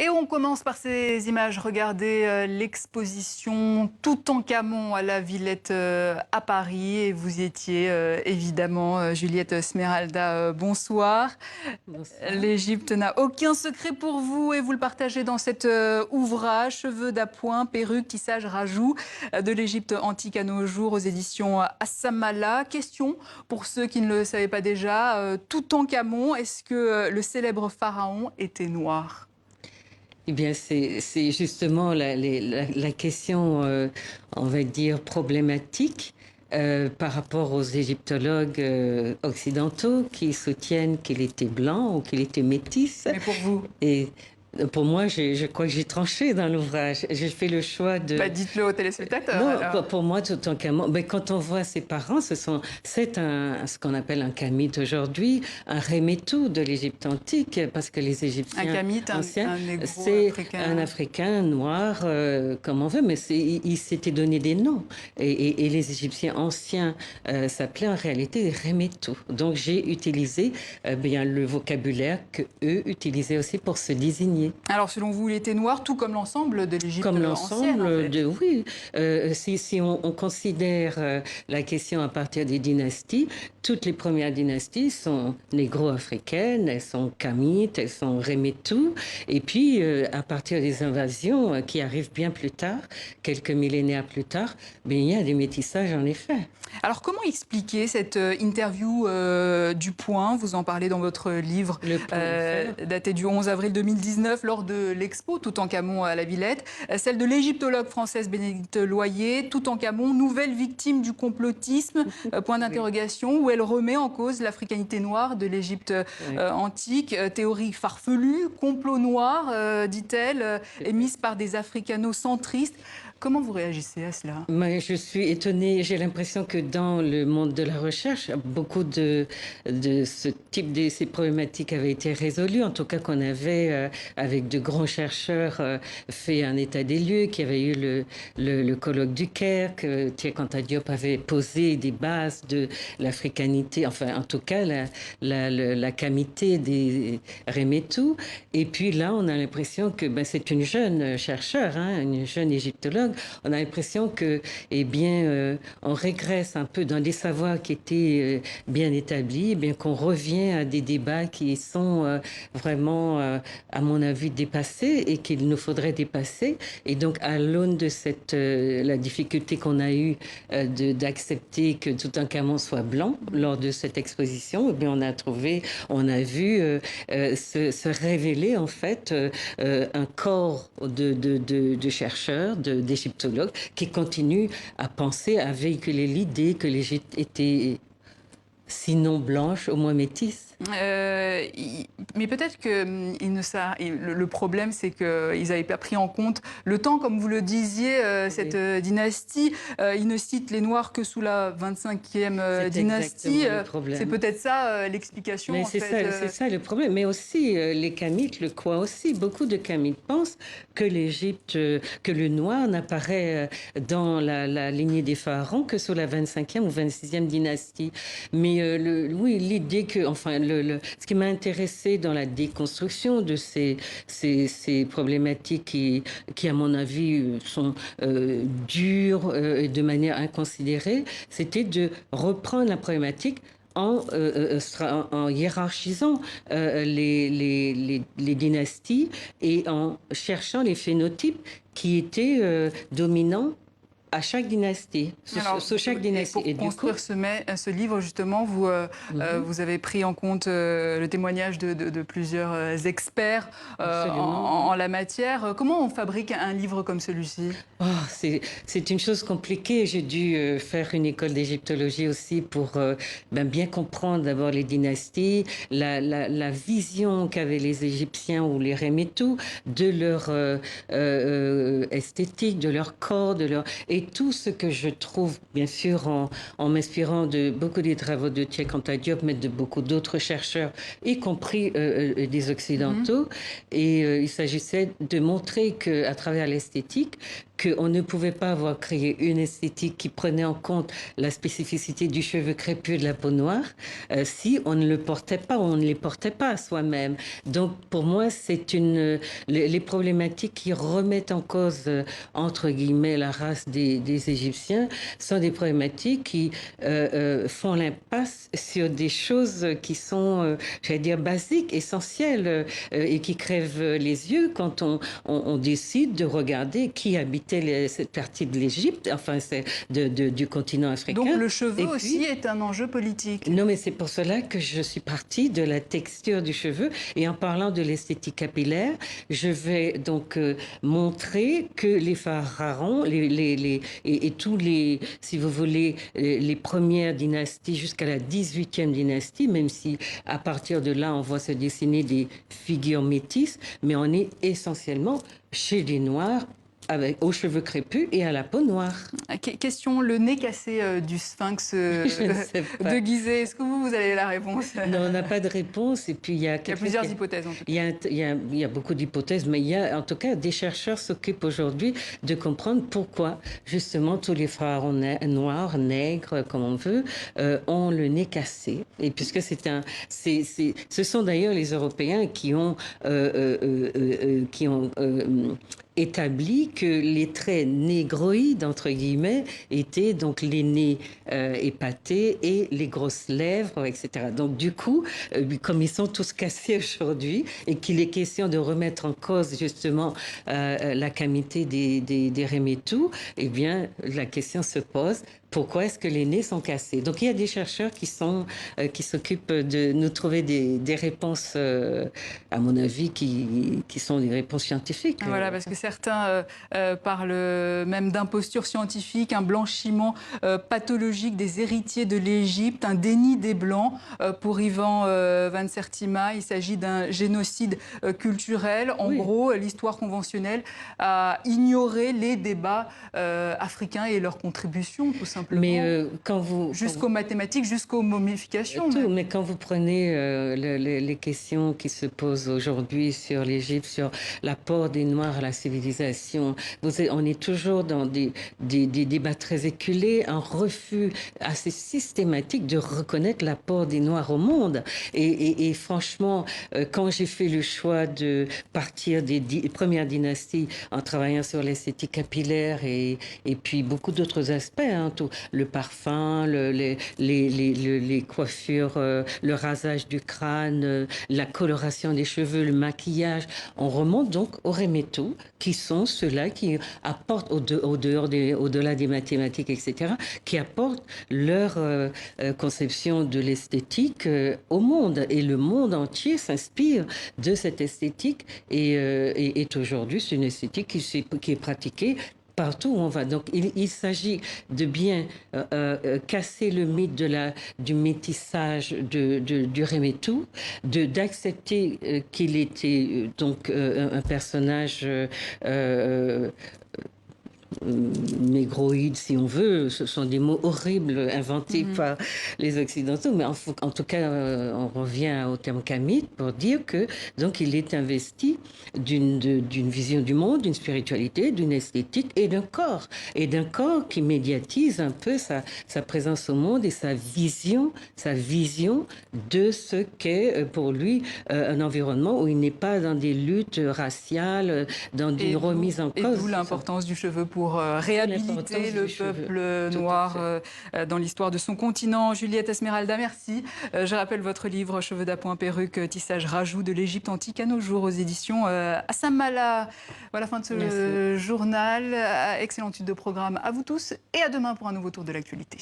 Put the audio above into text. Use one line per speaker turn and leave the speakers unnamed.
Et on commence par ces images. Regardez l'exposition Toutankhamon à la Villette à Paris. Et vous y étiez évidemment, Juliette Smeralda, bonsoir.
Bonsoir.
L'Égypte n'a aucun secret pour vous et vous le partagez dans cet ouvrage, Cheveux d'appoint, perruques, tissage, rajout, de l'Égypte antique à nos jours aux éditions Assamala. Question pour ceux qui ne le savaient pas déjà, Toutankhamon, est-ce que le pharaon était noir ?
Eh bien, c'est justement la question, on va dire, problématique par rapport aux égyptologues occidentaux qui soutiennent qu'il était blanc ou qu'il était métis.
Mais pour vous?
Et pour moi, je crois que j'ai tranché dans l'ouvrage. J'ai fait le choix de...
Bah, dites-le aux téléspectateurs.
Non,
alors.
pour moi, Toutankhamon, ben, quand on voit ses parents, c'est ce qu'on appelle un kamite aujourd'hui, un Remetou de l'Égypte antique, parce que les Égyptiens
Un kamite,
anciens,
un négro
c'est
africain.
un Africain noir, comme on veut, mais il s'était donné des noms. Et les Égyptiens anciens s'appelaient en réalité Remetou. Donc j'ai utilisé bien le vocabulaire que eux utilisaient aussi pour se désigner.
Alors, selon vous, il était noir, tout comme l'ensemble de l'Égypte
Comme
ancienne, en
l'ensemble
fait.
de... Oui, si on considère la question à partir des dynasties, toutes les premières dynasties sont négro-africaines, elles sont kamites, elles sont remetou. Et puis, à partir des invasions qui arrivent bien plus tard, quelques millénaires plus tard, bien, il y a des métissages en effet.
Alors, comment expliquer cette interview du Point, vous en parlez dans votre livre, daté du 11 avril 2019, lors de l'expo Toutankhamon à la Villette, celle de l'égyptologue française Bénédicte Loyer, Toutankhamon, nouvelle victime du complotisme, point d'interrogation, où elle remet en cause l'africanité noire de l'Égypte antique, théorie farfelue, complot noir, dit-elle, émise par des africano-centristes. Comment vous réagissez à cela?
Moi, je suis étonnée. J'ai l'impression que dans le monde de la recherche, beaucoup de ce type de ces problématiques avaient été résolues. En tout cas, qu'on avait, avec de grands chercheurs, fait un état des lieux, qu'il y avait eu le colloque du Caire, que Cheikh Anta Diop avait posé des bases de l'africanité, enfin, en tout cas, la camité des Remetou. Et puis là, on a l'impression que c'est une jeune chercheure, hein, une jeune égyptologue. On a l'impression que, eh bien, on régresse un peu dans des savoirs qui étaient bien établis, bien qu'on revient à des débats qui sont vraiment, à mon avis, dépassés et qu'il nous faudrait dépasser. Et donc, à l'aune de la difficulté qu'on a eue d'accepter que Toutankhamon soit blanc lors de cette exposition, eh bien, on a vu se révéler en fait un corps de chercheurs, d'égyptologues qui continuent à penser, à véhiculer l'idée que l'Égypte était sinon blanche, au moins métisse.
Mais peut-être que le problème, c'est qu'ils n'avaient pas pris en compte le temps, comme vous le disiez, cette dynastie. Ils ne citent les Noirs que sous la 25e dynastie. C'est peut-être ça l'explication.
Mais c'est ça le problème. Mais aussi, les Kamites le croient aussi. Beaucoup de Kamites pensent que l'Égypte, que le noir n'apparaît dans la lignée des pharaons que sous la 25e ou 26e dynastie. Mais oui, l'idée que, enfin, ce qui m'a intéressé dans la déconstruction de ces problématiques qui, à mon avis, sont dures et de manière inconsidérée, c'était de reprendre la problématique en hiérarchisant les dynasties et en cherchant les phénotypes qui étaient dominants à chaque dynastie, sous chaque dynastie.
Et pour construire ce livre, justement, vous avez pris en compte le témoignage de plusieurs experts en la matière. Comment on fabrique un livre comme celui-ci?
C'est une chose compliquée. J'ai dû faire une école d'égyptologie aussi pour bien comprendre d'abord les dynasties, la vision qu'avaient les Égyptiens ou les Remetou de leur esthétique, de leur corps, et tout ce que je trouve, bien sûr, en m'inspirant de beaucoup des travaux de Cheikh Anta Diop, mais de beaucoup d'autres chercheurs, y compris des Occidentaux. Et il s'agissait de montrer qu'à travers l'esthétique, qu'on ne pouvait pas avoir créé une esthétique qui prenait en compte la spécificité du cheveu crépus et de la peau noire si on ne le portait pas, on ne les portait pas à soi-même. Donc pour moi, c'est les problématiques qui remettent en cause, entre guillemets, la race des Égyptiens sont des problématiques qui font l'impasse sur des choses qui sont, j'allais dire, basiques, essentielles, et qui crèvent les yeux quand on décide de regarder qui habitait cette partie de l'Égypte, enfin c'est du continent africain.
Donc le cheveu aussi est un enjeu politique.
Non, mais c'est pour cela que je suis partie de la texture du cheveu. Et en parlant de l'esthétique capillaire, je vais donc montrer que les pharaons et tous les, si vous voulez, les premières dynasties jusqu'à la 18e dynastie, même si à partir de là, on voit se dessiner des figures métisses, mais on est essentiellement chez les Noirs, aux cheveux crépus et à la peau noire.
Question, le nez cassé du sphinx de Gizeh. Est-ce que vous avez la réponse?
Non, on n'a pas de réponse. Et puis, il y a
plusieurs hypothèses, en tout cas.
Il y a beaucoup d'hypothèses, mais il y a, en tout cas, des chercheurs s'occupent aujourd'hui de comprendre pourquoi, justement, tous les pharaons noirs, nègres, comme on veut, ont le nez cassé. Et puisque ce sont d'ailleurs les Européens qui ont établi que les traits négroïdes, entre guillemets, étaient donc les nez épatés et les grosses lèvres, etc. Donc du coup, comme ils sont tous cassés aujourd'hui et qu'il est question de remettre en cause justement la camité des Remetou, eh bien, la question se pose. Pourquoi est-ce que les nez sont cassés? Donc, il y a des chercheurs qui s'occupent de nous trouver des réponses, à mon avis, qui sont des réponses scientifiques.
Voilà, parce que certains parlent même d'imposture scientifique, un blanchiment pathologique des héritiers de l'Égypte, un déni des Blancs. Pour Ivan Van Sertima, il s'agit d'un génocide culturel. En gros, l'histoire conventionnelle a ignoré les débats africains et leurs contributions, tout simplement.
Mais
jusqu'aux mathématiques, jusqu'aux momifications.
Mais quand vous prenez les questions qui se posent aujourd'hui sur l'Égypte, sur l'apport des Noirs à la civilisation, on est toujours dans des débats très éculés, un refus assez systématique de reconnaître l'apport des Noirs au monde. Et franchement, quand j'ai fait le choix de partir des premières dynasties en travaillant sur l'esthétique capillaire et puis beaucoup d'autres aspects, hein, tout, le parfum, les coiffures, le rasage du crâne, la coloration des cheveux, le maquillage. On remonte donc aux Remetou, qui sont ceux-là qui apportent, au-delà des mathématiques, etc., qui apportent leur conception de l'esthétique au monde. Et le monde entier s'inspire de cette esthétique et est aujourd'hui une esthétique qui est pratiquée partout où on va. Donc, il s'agit de bien casser le mythe du métissage du Remetou, d'accepter qu'il était donc un personnage négroïde, si on veut. Ce sont des mots horribles inventés par les Occidentaux, mais en tout cas, on revient au terme kamite pour dire que donc il est investi d'une vision du monde, d'une spiritualité, d'une esthétique et d'un corps qui médiatise un peu sa présence au monde et sa vision de ce qu'est pour lui un environnement où il n'est pas dans des luttes raciales, dans une remise en cause.
Et d'où l'importance du cheveu pour réhabiliter le peuple noir dans l'histoire de son continent. Juliette Esmeralda, merci. Je rappelle votre livre « Cheveux d'appoint, perruque, tissage, rajout de l'Égypte antique à nos jours » aux éditions Assamala. Voilà, fin de ce journal. Excellente étude de programme à vous tous et à demain pour un nouveau tour de l'actualité.